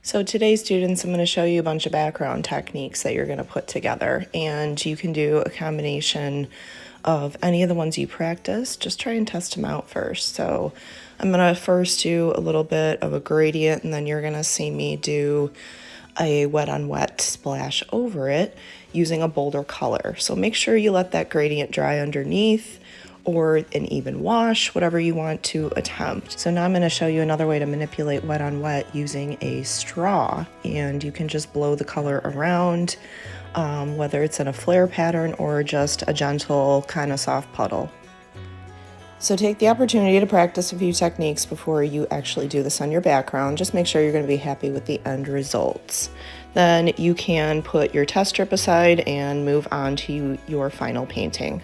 So today, students, I'm going to show you a bunch of background techniques that you're going to put together, and you can do a combination of any of the ones you practice. Just try and test them out first. So I'm going to first do a little bit of a gradient, and then you're going to see me do a wet on wet splash over it using a bolder color. So make sure you let that gradient dry underneath, or an even wash, whatever you want to attempt. So now I'm going to show you another way to manipulate wet on wet using a straw, and you can just blow the color around, whether it's in a flare pattern or just a gentle kind of soft puddle. So take the opportunity to practice a few techniques before you actually do this on your background. Just make sure you're going to be happy with the end results. Then you can put your test strip aside and move on to your final painting.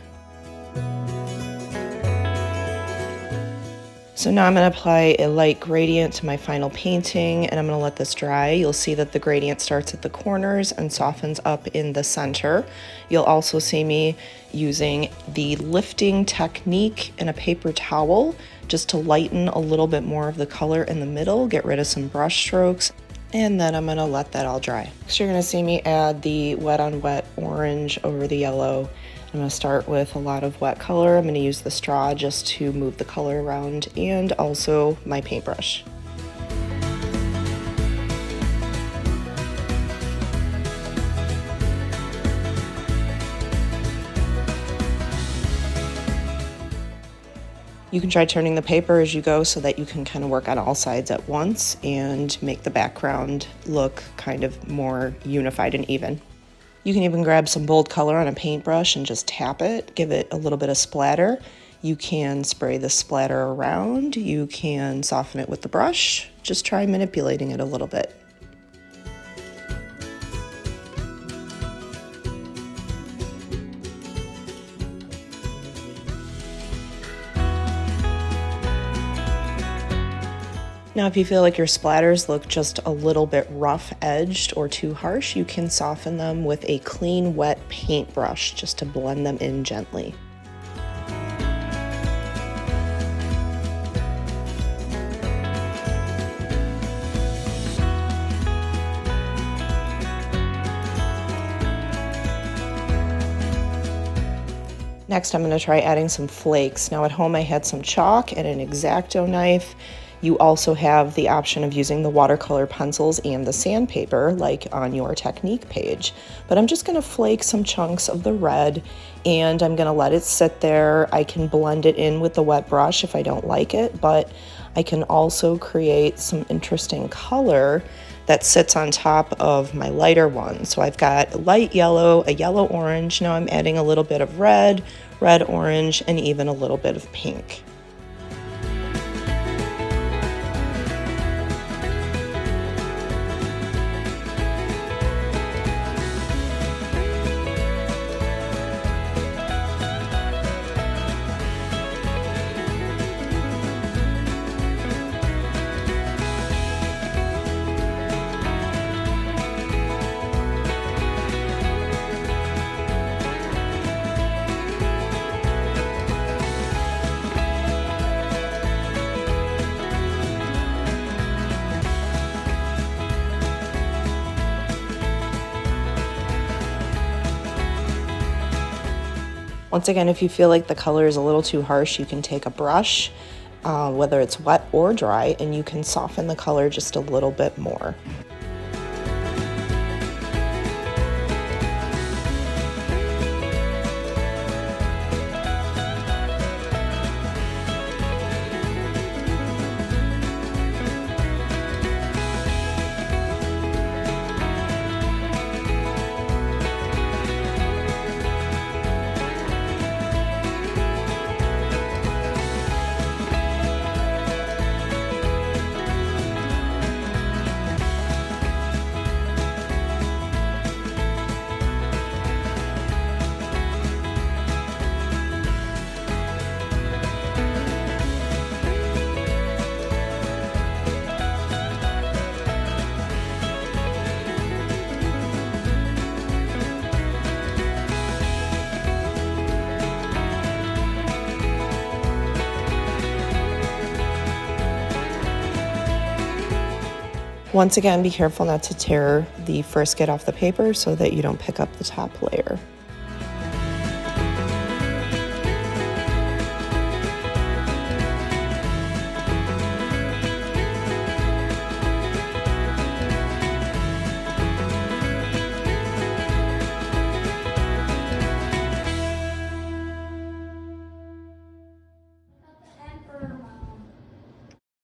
So now I'm going to apply a light gradient to my final painting, and I'm going to let this dry. You'll see that the gradient starts at the corners and softens up in the center. You'll also see me using the lifting technique in a paper towel just to lighten a little bit more of the color in the middle, get rid of some brush strokes, and then I'm going to let that all dry. So you're going to see me add the wet on wet orange over the yellow. I'm going to start with a lot of wet color. I'm going to use the straw just to move the color around, and also my paintbrush. You can try turning the paper as you go so that you can kind of work on all sides at once and make the background look kind of more unified and even. You can even grab some bold color on a paintbrush and just tap it, give it a little bit of splatter. You can spray the splatter around, you can soften it with the brush, just try manipulating it a little bit. Now, if you feel like your splatters look just a little bit rough edged or too harsh, you can soften them with a clean, wet paintbrush just to blend them in gently. Next, I'm going to try adding some flakes. Now, at home I had some chalk and an X-Acto knife. You also have the option of using the watercolor pencils and the sandpaper like on your technique page. But I'm just going to flake some chunks of the red, and I'm going to let it sit there. I can blend it in with the wet brush if I don't like it, but I can also create some interesting color that sits on top of my lighter one. So I've got light yellow, a yellow orange. Now I'm adding a little bit of red, red orange, and even a little bit of pink. Once again, if you feel like the color is a little too harsh, you can take a brush, whether it's wet or dry, and you can soften the color just a little bit more. Once again, be careful not to tear the first skid off the paper so that you don't pick up the top layer.